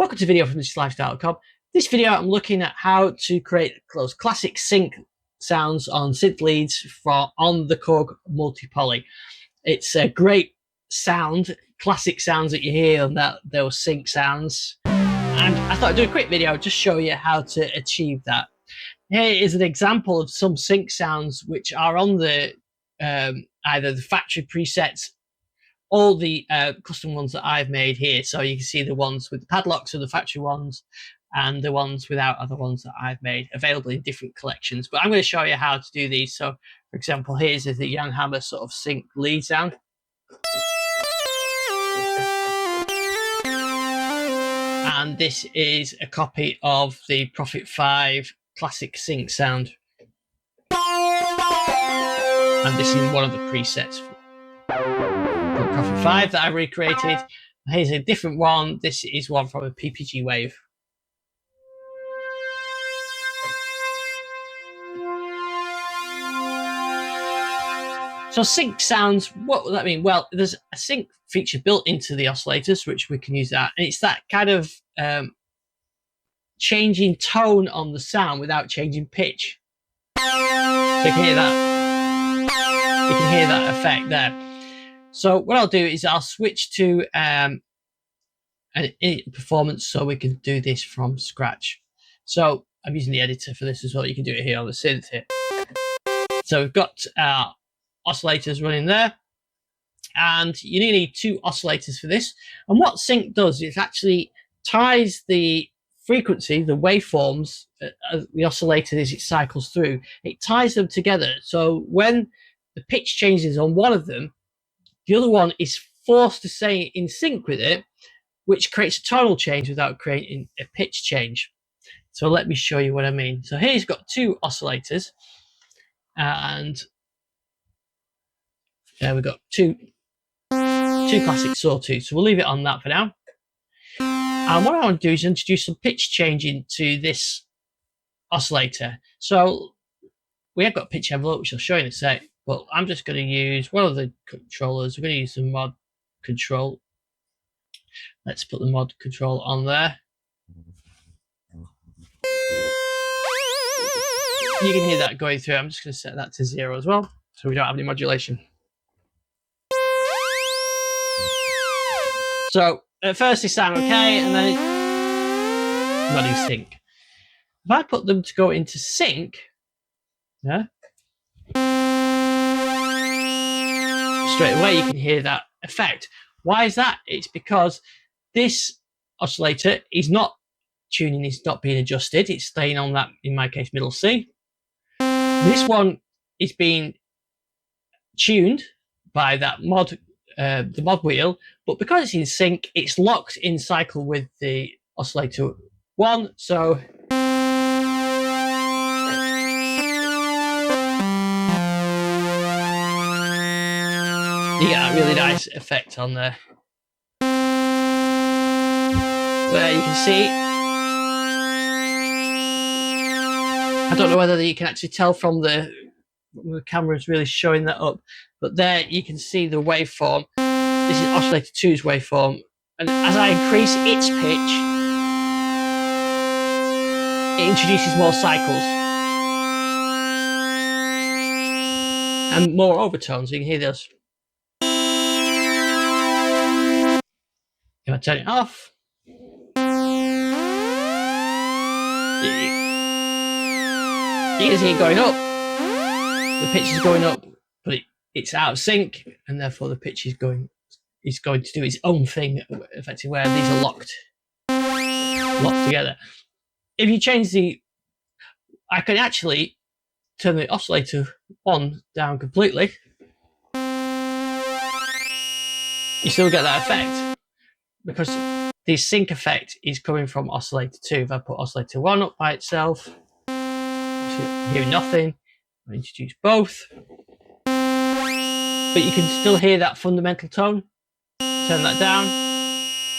Welcome to video from thisLifestyle.com. This video I'm looking at how to create those classic sync sounds on synth leads on the Korg Multi Poly. It's a great sound, classic sounds that you hear on those sync sounds. And I thought I'd do a quick video just show you how to achieve that. Here is an example of some sync sounds which are on the either the factory presets, all the custom ones that I've made here. So you can see the ones with the padlocks are the factory ones, and the ones without are the ones that I've made, available in different collections. But I'm going to show you how to do these. So, for example, here's the Young Hammer sort of sync lead sound. And this is a copy of the Prophet-5 classic sync sound. And this is one of the presets for Prophet-5 that I recreated. Here's a different one. This is one from a PPG Wave. So sync sounds, what will that mean? Well, there's a sync feature built into the oscillators, which we can use that. And it's that kind of changing tone on the sound without changing pitch. So you can hear that. You can hear that effect there. So what I'll do is I'll switch to an performance so we can do this from scratch. So I'm using the editor for this as well. You can do it here on the synth here. So we've got our oscillators running there, and you need two oscillators for this. And what sync does is actually ties the frequency, the waveforms, the oscillator as it cycles through, it ties them together. So when the pitch changes on one of them, the other one is forced to stay in sync with it, which creates a tonal change without creating a pitch change. So let me show you what I mean. So here you've got two oscillators, and we've got two classic sawtooths. So we'll leave it on that for now. And what I want to do is introduce some pitch change into this oscillator. So we have got a pitch envelope, which I'll show you in a sec, but I'm just going to use one of the controllers. We're going to use the mod control. Let's put the mod control on there. You can hear that going through. I'm just going to set that to 0 as well, so we don't have any modulation. So at first they sound okay, and then it's not in sync. If I put them to go into sync, yeah, straight away you can hear that effect. Why is that? It's because this oscillator is not tuning, it's not being adjusted, it's staying on that, in my case, middle C. This one is being tuned by that mod, the mod wheel, but because it's in sync, it's locked in cycle with the oscillator 1. So you get that really nice effect on there. Where you can see, I don't know whether you can actually tell from the camera is really showing that up, but there you can see the waveform. This is oscillator 2's waveform, and as I increase its pitch, it introduces more cycles and more overtones. You can hear those. If I turn it off, you can see it going up. The pitch is going up, but it's out of sync, and therefore the pitch is going to do its own thing, effectively, where these are locked together. If you change I can actually turn the oscillator 1 down completely. You still get that effect, because the sync effect is coming from oscillator 2. If I put oscillator 1 up by itself, you hear nothing. I introduce both, but you can still hear that fundamental tone. Turn that down,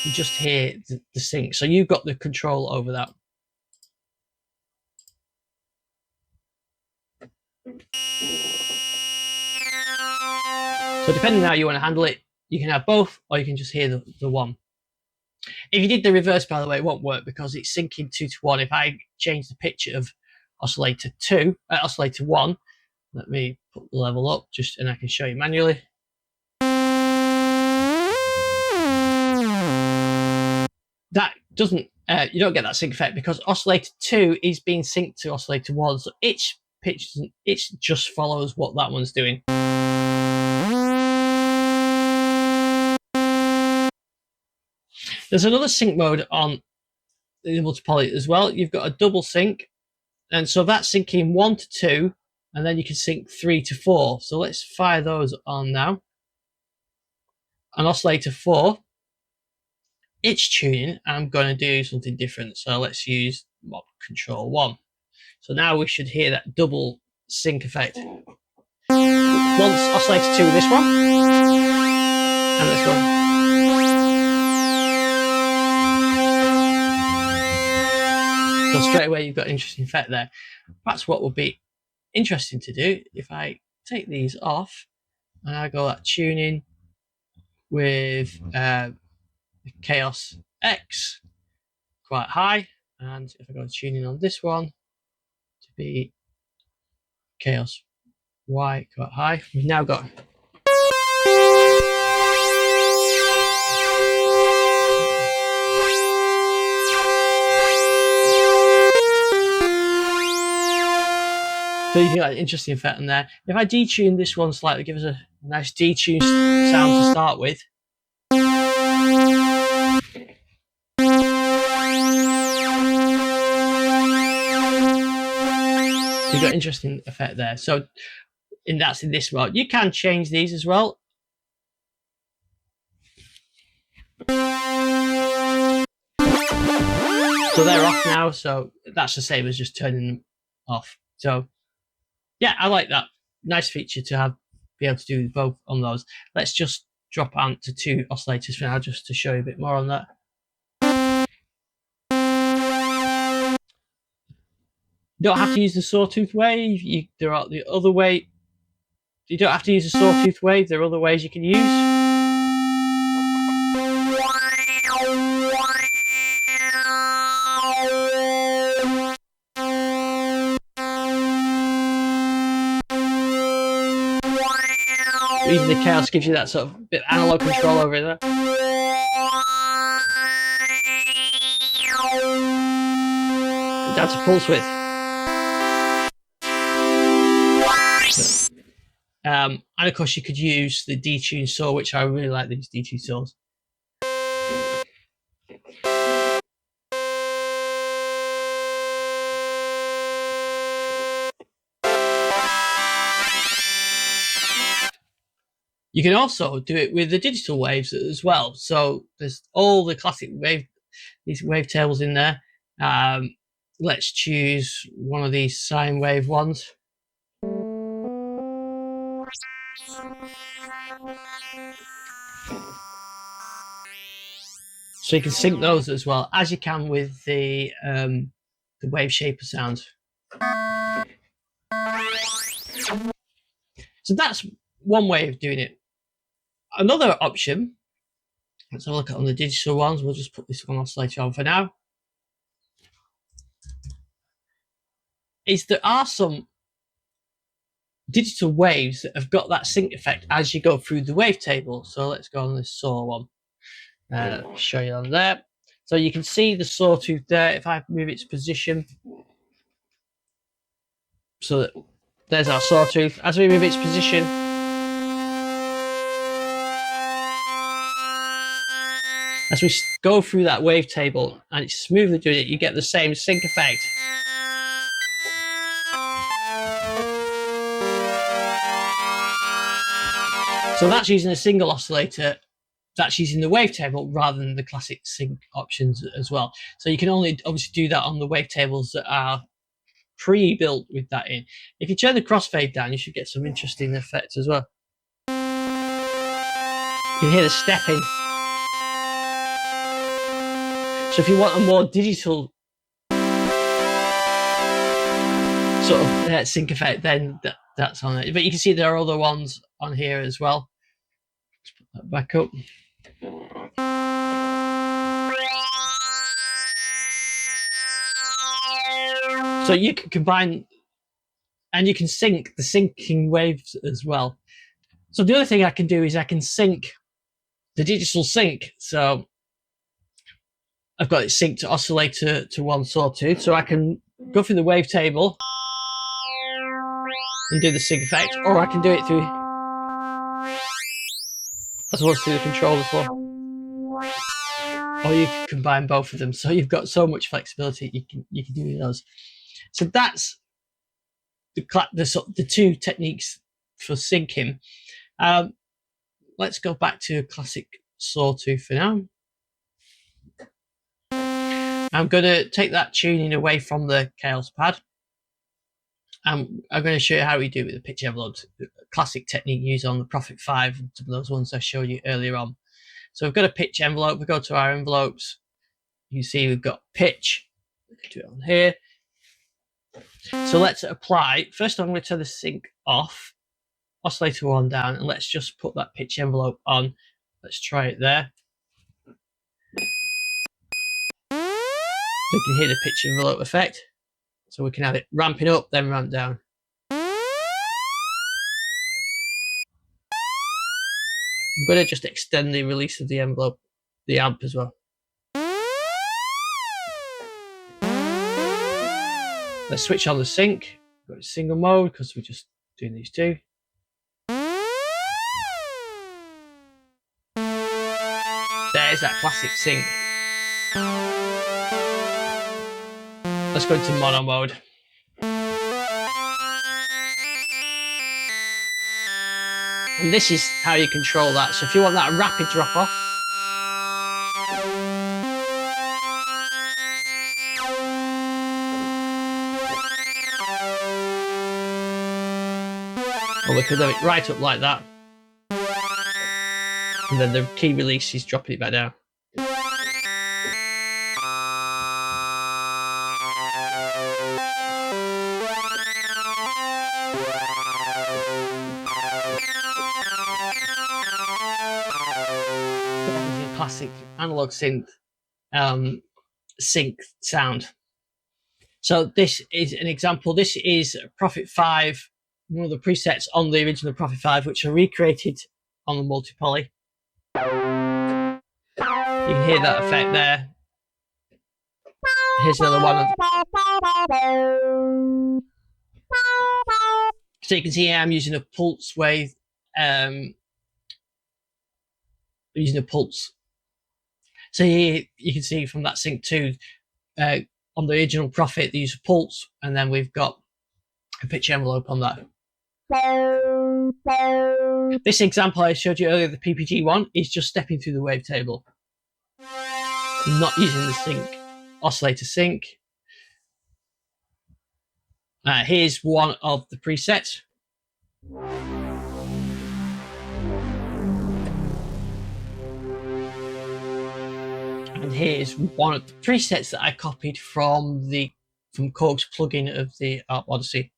you just hear the sync. So you've got the control over that. So depending on how you want to handle it, you can have both, or you can just hear the one. If you did the reverse, by the way, it won't work because it's syncing 2 to 1. If I change the pitch of oscillator 2, oscillator 1, let me put the level up just, and I can show you manually. That doesn't, you don't get that sync effect because oscillator 2 is being synced to oscillator 1, so each pitch, it just follows what that one's doing. There's another sync mode on the multi-poly as well. You've got a double sync, and so that's syncing 1 to 2, and then you can sync 3 to 4. So let's fire those on now. On oscillator 4, it's tuning. I'm going to do something different. So let's use mod control 1. So now we should hear that double sync effect. Once oscillator 2 with this one, and this one. So straight away you've got an interesting effect there. That's what would be interesting to do if I take these off and I go that tuning with Kaoss X quite high, and if I go tuning on this one to be Kaoss Y quite high, we've now got so you get an interesting effect in there. If I detune this one slightly, give us a nice detune sound to start with. You've got an interesting effect there. So that's in this mode. You can change these as well. So they're off now, so that's the same as just turning them off. So yeah, I like that. Nice feature to have, be able to do both on those. Let's just drop on to 2 oscillators for now, just to show you a bit more on that. You don't have to use the sawtooth wave. There are the other way. You don't have to use a sawtooth wave. There are other ways you can use. Using the Kaoss gives you that sort of bit of analog control over there. Down to pulse width. And of course you could use the detune saw, which I really like these detune saws. You can also do it with the digital waves as well. So there's all the classic these wavetables in there. Let's choose one of these sine wave ones. So you can sync those as well as you can with the wave shaper sound. So that's one way of doing it. Another option, let's have a look at on the digital ones. We'll just put this one oscillator on for now. Is there are some digital waves that have got that sync effect as you go through the wavetable. So let's go on this saw one. Show you on there. So you can see the sawtooth there. If I move its position, so there's our sawtooth. As we move its position, as we go through that wavetable and it's smoothly doing it, you get the same sync effect. So that's using a single oscillator. That's using the wavetable rather than the classic sync options as well. So you can only obviously do that on the wavetables that are pre-built with that in. If you turn the crossfade down, you should get some interesting effects as well. You can hear the stepping. So if you want a more digital sort of sync effect, then that's on it. But you can see there are other ones on here as well. Let's put that back up. So you can combine, and you can sync the syncing waves as well. So the other thing I can do is I can sync the digital sync. So I've got it synced to oscillator to one sawtooth. So I can go through the wavetable and do the sync effect, or I can do it through as well as through the controller floor. Or you can combine both of them. So you've got so much flexibility you can do those. So that's the two techniques for syncing. Let's go back to a classic sawtooth for now. I'm going to take that tuning away from the Kaoss pad. I'm going to show you how we do it with the pitch envelopes, classic technique used on the Prophet-5 and some of those ones I showed you earlier on. So we've got a pitch envelope. We go to our envelopes. You see we've got pitch. We can do it on here. So let's apply. First, I'm going to turn the sync off, oscillator 1 down, and let's just put that pitch envelope on. Let's try it there. So you can hear the pitch envelope effect. So we can have it ramping up, then ramp down. I'm going to just extend the release of the envelope, the amp as well. Let's switch on the sync. Go to single mode because we're just doing these two. There's that classic sync. Let's go into mono mode. And this is how you control that. So if you want that rapid drop off, or we could have it right up like that. And then the key release is dropping it back down. Classic analog synth sync sound. So this is an example. This is Prophet-5, one of the presets on the original Prophet-5, which are recreated on the multi-poly. You can hear that effect there. Here's another one. So you can see I'm using a pulse wave, using a pulse. So here you can see from that sync 2, on the original Prophet, they use a pulse, and then we've got a pitch envelope on that. This example I showed you earlier, the PPG one, is just stepping through the wavetable, not using the sync, oscillator sync. Here's one of the presets. And here's one of the presets that I copied from Korg's plugin of the Arp Odyssey.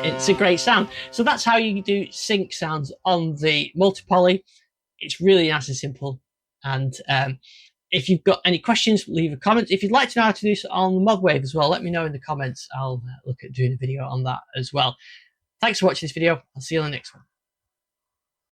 It's a great sound. So that's how you do sync sounds on the multi-poly. It's really nice and simple. And if you've got any questions, leave a comment. If you'd like to know how to do this on the Mod Wave as well, let me know in the comments. I'll look at doing a video on that as well. Thanks for watching this video. I'll see you on the next one.